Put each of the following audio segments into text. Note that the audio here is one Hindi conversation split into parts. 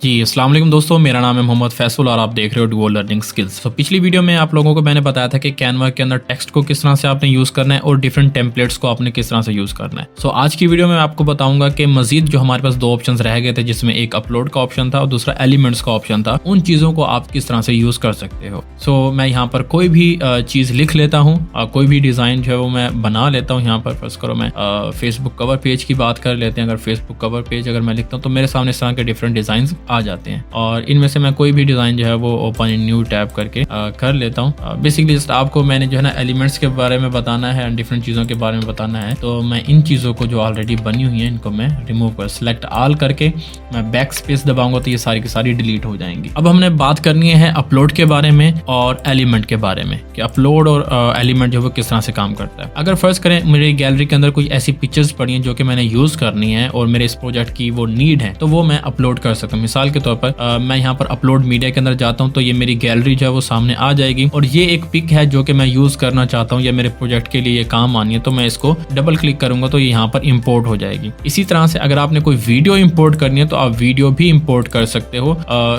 जी अस्सलाम वालेकुम दोस्तों, मेरा नाम है मोहम्मद फैसल और आप देख रहे हो डुओ लर्निंग स्किल्स। तो पिछली वीडियो में आप लोगों को मैंने बताया था कि कैनवा के अंदर टेक्स्ट को किस तरह से आपने यूज़ करना है और डिफरेंट टेम्पलेट्स को आपने किस तरह से यूज़ करना है। सो आज की वीडियो में मैं आपको बताऊंगा कि मजीद जो हमारे पास दो ऑप्शंस रह गए थे, जिसमें एक अपलोड का ऑप्शन था और दूसरा एलिमेंट्स का ऑप्शन था, उन चीज़ों को आप किस तरह से यूज़ कर सकते हो। सो मैं यहाँ पर कोई भी चीज़ लिख लेता हूँ, कोई भी डिज़ाइन जो है वो मैं बना लेता हूँ। यहाँ पर फर्स्ट करो मैं फेसबुक कवर पेज की बात कर लेते हैं। अगर फेसबुक कवर पेज अगर मैं लिखता हूँ तो मेरे सामने इस तरह के डिफरेंट डिज़ाइन आ जाते हैं और इनमें से मैं कोई भी डिज़ाइन जो है वो ओपन इन न्यू टैब करके कर लेता हूँ। बेसिकली जस्ट आपको मैंने जो है ना एलिमेंट्स के बारे में बताना है, डिफरेंट चीज़ों के बारे में बताना है। तो मैं इन चीज़ों को जो ऑलरेडी बनी हुई हैं इनको मैं रिमूव कर सेलेक्ट ऑल करके मैं बैक स्पेस दबाऊंगा तो ये सारी की सारी डिलीट हो जाएंगी। अब हमने बात करनी है अपलोड के बारे में और एलिमेंट के बारे में कि अपलोड और एलिमेंट जो है वो किस तरह से काम करता है। अगर फर्स्ट करें मेरी गैलरी के अंदर कुछ ऐसी पिक्चर्स पड़ी हैं जो कि मैंने यूज़ करनी है और मेरे इस प्रोजेक्ट की वो नीड है, तो वो मैं अपलोड कर सकता हूँ। मिसाल के तौर पर मैं यहाँ पर अपलोड मीडिया के अंदर जाता हूँ तो ये मेरी गैलरी जो है वो सामने आ जाएगी और ये एक पिक है जो कि मैं यूज़ करना चाहता हूँ या मेरे प्रोजेक्ट के लिए काम आनी है, तो मैं इसको डबल क्लिक करूंगा तो ये यहाँ पर इंपोर्ट हो जाएगी। इसी तरह से अगर आपने कोई वीडियो इंपोर्ट करनी है तो आप वीडियो भी इंपोर्ट कर सकते हो।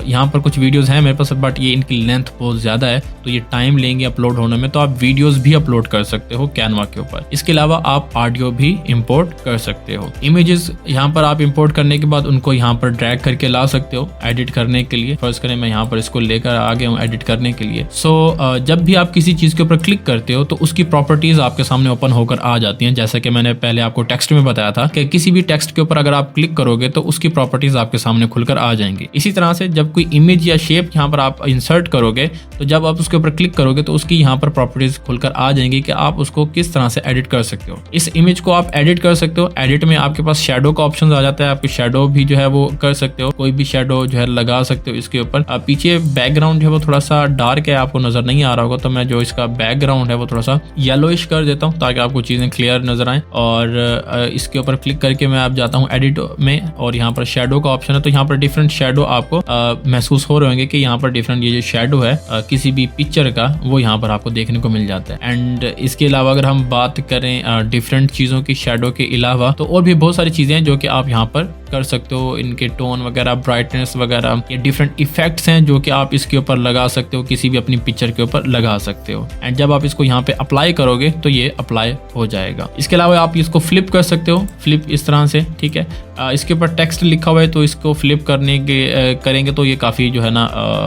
यहाँ पर कुछ वीडियोस हैं मेरे पास, बट ये इनकी लेंथ बहुत ज़्यादा है तो ये टाइम लेंगे अपलोड होने में, तो आप वीडियोस भी अपलोड कर सकते हो कैनवा के ऊपर। इसके अलावा आप ऑडियो भी इंपोर्ट कर सकते हो। इमेजेस यहाँ पर आप इंपोर्ट करने के बाद उनको यहाँ पर ड्रैग करके ला सकते हो एडिट करने के लिए। फर्स्ट करें मैं यहाँ पर इसको लेकर आ गया हूँ एडिट करने के लिए। जब भी आप किसी चीज़ के ऊपर क्लिक करते हो तो उसकी प्रॉपर्टीज आपके सामने ओपन होकर आ जाती हैं। जैसे कि मैंने पहले आपको टेक्स्ट में बताया था कि किसी भी टेक्स्ट के ऊपर अगर आप क्लिक करोगे तो उसकी प्रॉपर्टीज आपके सामने खुलकर आ जाएंगी। इसी तरह से जब कोई इमेज या शेप यहाँ पर आप इंसर्ट करोगे तो जब आप उसके ऊपर क्लिक करोगे तो उसकी यहाँ पर प्रॉपर्टीज खुलकर आ जाएंगी कि आप उसको किस तरह से एडिट कर सकते हो। इस इमेज को आप एडिट कर सकते हो। एडिट में आपके पास शेडो का ऑप्शन आ जाता है, आपकी शेडो भी जो है वो कर सकते हो, कोई भी शेडो जो है लगा सकते हो इसके ऊपर। पीछे बैकग्राउंड जो है वो थोड़ा सा डार्क है, आपको नजर नहीं आ रहा होगा, तो मैं जो इसका बैकग्राउंड है वो थोड़ा सा येलोइश कर देता हूँ ताकि आपको चीजें क्लियर नजर आए। और इसके ऊपर क्लिक करके मैं आप जाता हूँ एडिट में और यहाँ पर शेडो का ऑप्शन है, तो यहाँ पर डिफरेंट शेडो आपको महसूस हो रहे होंगे कि यहाँ पर डिफरेंट ये जो शेडो है किसी भी पिक्चर का वो यहाँ पर आपको देखने को मिल जाता है। एंड इसके अलावा अगर हम बात करें डिफरेंट चीजों की शेडो के अलावा, तो और भी बहुत सारी चीजें हैं जो कि आप यहाँ पर कर सकते हो। इनके टोन वगैरह, ब्राइटनेस वगैरह, ये डिफरेंट इफेक्ट्स हैं जो कि आप इसके ऊपर लगा सकते हो, किसी भी अपनी पिक्चर के ऊपर लगा सकते हो। एंड जब आप इसको यहाँ पे अप्लाई करोगे तो ये अप्लाई हो जाएगा। इसके अलावा आप इसको फ्लिप कर सकते हो, फ्लिप इस तरह से, ठीक है। इसके ऊपर टेक्स्ट लिखा हुआ है तो इसको फ्लिप करेंगे तो ये काफ़ी जो है ना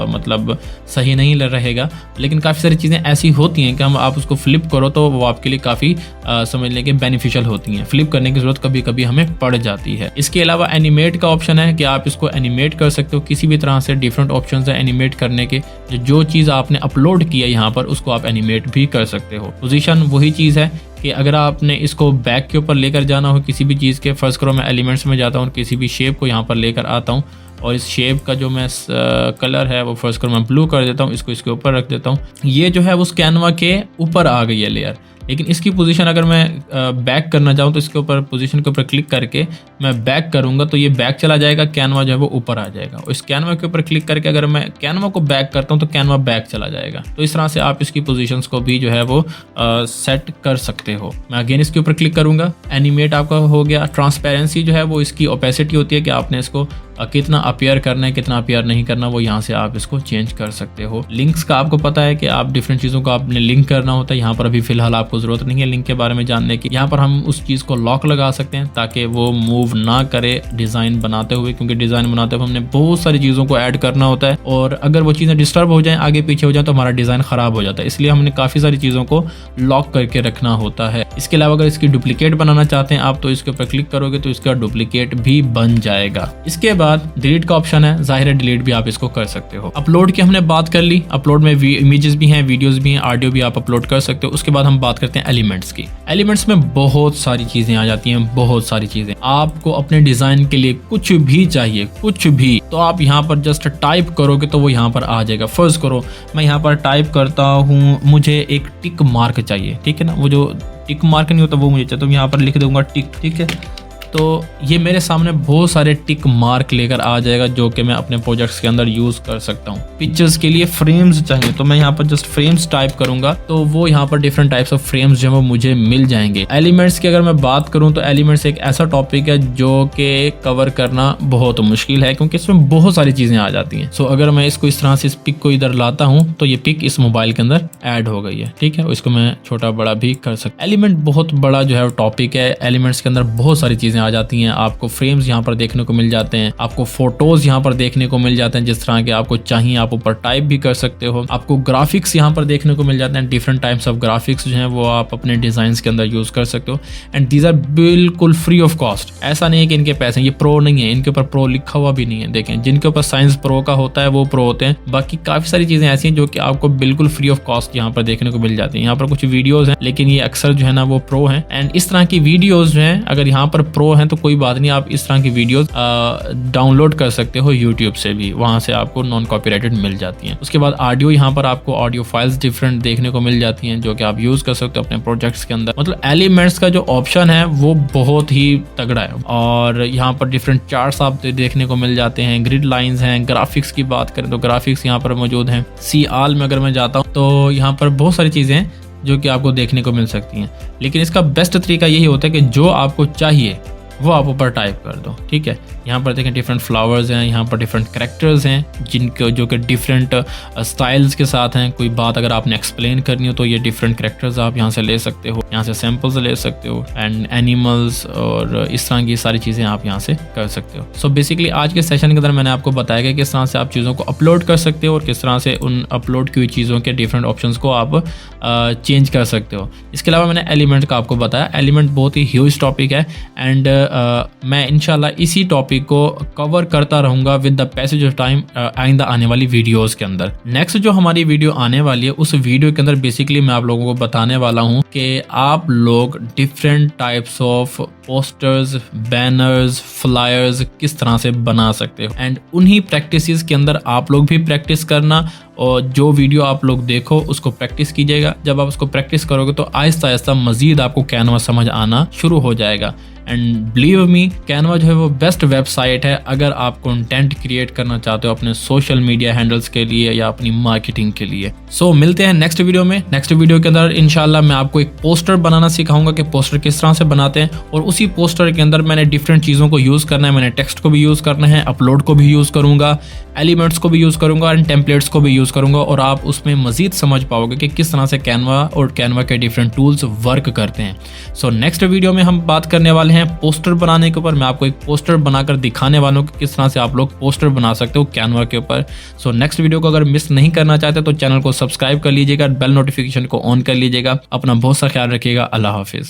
मतलब सही नहीं रहेगा, लेकिन काफ़ी सारी चीज़ें ऐसी होती हैं कि आप उसको फ्लिप करो तो वो आपके लिए काफ़ी समझ लें कि बेनिफिशियल होती हैं। फ्लिप करने की ज़रूरत कभी कभी हमें पड़ जाती है। इसके अलावा एनिमेट का ऑप्शन है कि आप इसको एनिमेट कर सकते हो। किसी भी तरह से डिफरेंट ऑप्शन है एनिमेट करने के, जो चीज़ आपने अपलोड किया यहाँ पर उसको आप एनिमेट भी कर सकते हो। पोजीशन वही चीज़ है कि अगर आपने इसको बैक के ऊपर लेकर जाना हो किसी भी चीज़ के, फर्स्ट करो मैं एलिमेंट्स में जाता हूँ, किसी भी शेप को यहाँ पर लेकर आता हूँ और इस शेप का जो मैं कलर है वो फर्स्ट करो मैं ब्लू कर देता हूँ, इसको इसके ऊपर रख देता हूँ। ये जो है उस कैनवा के ऊपर आ गई है लेयर, लेकिन इसकी पोजीशन अगर मैं बैक करना चाहूँ तो इसके ऊपर पोजीशन के ऊपर क्लिक करके मैं बैक करूँगा तो ये बैक चला जाएगा, कैनवा जो है वो ऊपर आ जाएगा। इस कैनवा के ऊपर क्लिक करके अगर मैं कैनवा को बैक करता हूँ तो कैनवा बैक चला जाएगा। तो इस तरह से आप इसकी पोजीशंस को भी जो है वो सेट कर सकते हो। मैं अगेन इसके ऊपर क्लिक करूँगा, एनिमेट आपका हो गया। ट्रांसपेरेंसी जो है वो इसकी ओपेसिटी होती है कि आपने इसको कितना अपीयर करना है, कितना अपीयर नहीं करना, वो यहाँ से आप इसको चेंज कर सकते हो। लिंक्स का आपको पता है कि आप डिफरेंट चीज़ों को आपने लिंक करना होता है। यहाँ पर अभी फिलहाल आपको ज़रूरत नहीं है लिंक के बारे में जानने की। यहाँ पर हम उस चीज़ को लॉक लगा सकते हैं ताकि वो मूव ना करे डिज़ाइन बनाते हुए, क्योंकि डिज़ाइन बनाते हुए हमने बहुत सारी चीज़ों को ऐड करना होता है और अगर वो चीज़ें डिस्टर्ब हो जाएं, आगे पीछे हो जाए तो हमारा डिज़ाइन ख़राब हो जाता है। इसलिए हमने काफ़ी सारी चीज़ों को लॉक करके रखना होता है। इसके अलावा अगर इसकी डुप्लीकेट बनाना चाहते हैं आप तो इसके ऊपर क्लिक करोगे तो इसका डुप्लीकेट भी बन जाएगा। इसके बाद डिलीट का ऑप्शन है, जाहिर है डिलीट भी आप इसको कर सकते हो। अपलोड की हमने बात कर ली, अपलोड में इमेजेस भी हैं, वीडियोस भी हैं, ऑडियो भी आप अपलोड कर सकते हो। उसके बाद हम बात करते हैं एलिमेंट्स की। एलिमेंट्स में बहुत सारी चीजें आ जाती हैं, बहुत सारी चीजें। आपको अपने डिजाइन के लिए कुछ भी चाहिए, कुछ भी, तो आप यहाँ पर जस्ट टाइप करोगे तो वो यहाँ पर आ जाएगा। फर्स्ट करो मैं यहाँ पर टाइप करता हूँ, मुझे एक टिक मार्क चाहिए, ठीक है ना, वो जो टिक मार्क नहीं होता वो मुझे चाहिए, तो यहाँ पर लिख दूंगा टिक, ठीक है, तो ये मेरे सामने बहुत सारे टिक मार्क लेकर आ जाएगा जो कि मैं अपने प्रोजेक्ट्स के अंदर यूज कर सकता हूँ। पिक्चर्स के लिए फ्रेम्स चाहिए तो मैं यहाँ पर जस्ट फ्रेम्स टाइप करूंगा तो वो यहाँ पर डिफरेंट टाइप्स ऑफ फ्रेम्स जो है वो मुझे मिल जाएंगे। एलिमेंट्स की अगर मैं बात करूँ तो एलिमेंट्स एक ऐसा टॉपिक है जो कि कवर करना बहुत मुश्किल है क्योंकि इसमें बहुत सारी चीजें आ जाती हैं। सो अगर मैं इसको इस तरह से इस पिक को इधर लाता हूँ तो ये पिक इस मोबाइल के अंदर ऐड हो गई है, ठीक है। इसको मैं छोटा बड़ा भी कर सकता। एलिमेंट बहुत बड़ा जो है टॉपिक है। एलिमेंट्स के अंदर बहुत सारी चीजें आ जाती हैं। आपको फ्रेम्स यहाँ पर देखने को मिल जाते हैं, आपको फोटोज यहाँ पर देखने को मिल जाते हैं जिस तरह के आपको चाहिए आप ऊपर टाइप भी कर सकते हो। आपको ग्राफिक्स यहाँ पर देखने को मिल जाते हैं, डिफरेंट टाइप्स ऑफ ग्राफिक्स जो हैं वो आप अपने डिजाइन के अंदर यूज कर सकते हो एंड दीज आर बिल्कुल फ्री ऑफ कॉस्ट। ऐसा नहीं है कि इनके पैसे, ये प्रो नहीं है, इनके ऊपर प्रो लिखा हुआ भी नहीं है। देखें जिनके ऊपर साइंस प्रो का होता है वो प्रो होते हैं, बाकी काफी सारी चीजें ऐसी हैं जो कि आपको बिल्कुल फ्री ऑफ कॉस्ट यहाँ पर देखने को मिल जाती है। यहाँ पर कुछ वीडियोस हैं लेकिन ये अक्सर जो है ना वो प्रो हैं एंड इस तरह की वीडियोस जो हैं अगर यहाँ पर प्रो हैं तो कोई बात नहीं, आप इस तरह की वीडियोस डाउनलोड कर सकते हो यूट्यूब से भी, वहां से आपको नॉन कॉपीराइटेड मिल जाती हैं। उसके बाद ऑडियो, यहाँ पर आपको ऑडियो फाइल्स डिफरेंट देखने को मिल जाती हैं जो कि आप यूज कर सकते हो अपने प्रोजेक्ट्स के अंदर। मतलब एलिमेंट्स का जो ऑप्शन है वो बहुत ही तगड़ा है और यहाँ पर डिफरेंट चार्ट्स आप देखने को मिल जाते हैं, ग्रिड लाइंस हैं। ग्राफिक्स की बात करें तो ग्राफिक्स यहाँ पर मौजूद हैं। सी आल में अगर मैं जाता हूँ तो यहाँ पर बहुत सारी चीजें हैं जो कि आपको देखने को मिल सकती हैं, लेकिन इसका बेस्ट तरीका यही होता है कि जो आपको चाहिए वो आप ऊपर टाइप कर दो, ठीक है। यहाँ पर देखें डिफरेंट फ्लावर्स हैं, यहाँ पर डिफरेंट कैरेक्टर्स हैं जिनके जो कि डिफरेंट स्टाइल्स के साथ हैं। कोई बात अगर आपने एक्सप्लेन करनी हो तो ये डिफरेंट कैरेक्टर्स आप यहाँ से ले सकते हो, यहाँ से सैंपल्स ले सकते हो एंड एनिमल्स और इस तरह की सारी चीज़ें आप यहाँ से कर सकते हो। सो बेसिकली आज के सेशन के अंदर मैंने आपको बताया कि किस तरह से आप चीज़ों को अपलोड कर सकते हो और किस तरह से उन अपलोड की हुई चीज़ों के डिफरेंट ऑप्शंस को आप चेंज कर सकते हो। इसके अलावा मैंने एलिमेंट का आपको बताया। एलिमेंट बहुत ही ह्यूज टॉपिक है एंड मैं इंशाल्लाह इसी टॉपिक को कवर करता रहूंगा with the passage of time आइंदा आने वाली वीडियोस के अंदर। नेक्स्ट जो हमारी वीडियो आने वाली है उस वीडियो के अंदर बेसिकली मैं आप लोगों को बताने वाला हूं कि आप लोग different types of posters, banners, flyers किस तरह से बना सकते हो एंड उन्हीं प्रैक्टिसेस के अंदर आप लोग भी प्रैक्टिस करना और जो वीडियो आप लोग देखो उसको प्रैक्टिस कीजिएगा। जब आप उसको प्रैक्टिस करोगे तो आहिस्ता आहिस्ता मजीद आपको कैनवा समझ आना शुरू हो जाएगा एंड बिलीव मी कैनवा जो है वो बेस्ट वेबसाइट है अगर आप कंटेंट क्रिएट करना चाहते हो अपने सोशल मीडिया हैंडल्स के लिए या अपनी मार्केटिंग के लिए। सो मिलते हैं नेक्स्ट वीडियो में। नेक्स्ट वीडियो के अंदर इंशाल्लाह मैं आपको एक पोस्टर बनाना सिखाऊंगा कि पोस्टर किस तरह से बनाते हैं और उसी पोस्टर के अंदर मैंने डिफरेंट चीज़ों को यूज़ करना है। मैंने टेक्स्ट को भी यूज़ करना है, अपलोड को भी यूज़ करूंगा, एलिमेंट्स को भी यूज़ करूंगा एंड टेम्पलेट्स को भी यूज़ करूंगा और आप उसमें मजीद समझ पाओगे कि किस तरह से कैनवा और कैनवा के डिफरेंट टूल्स वर्क करते हैं। सो नेक्स्ट वीडियो में हम बात करने वाले हैं पोस्टर बनाने के ऊपर। मैं आपको एक पोस्टर बनाकर दिखाने वाला हूं कि किस तरह से आप लोग पोस्टर बना सकते हो कैनवा के ऊपर। सो नेक्स्ट वीडियो को अगर मिस नहीं करना चाहते तो चैनल को सब्सक्राइब कर लीजिएगा, बेल नोटिफिकेशन को ऑन कर लीजिएगा। अपना बहुत सा ख्याल रखिएगा। अल्लाह हाफिज।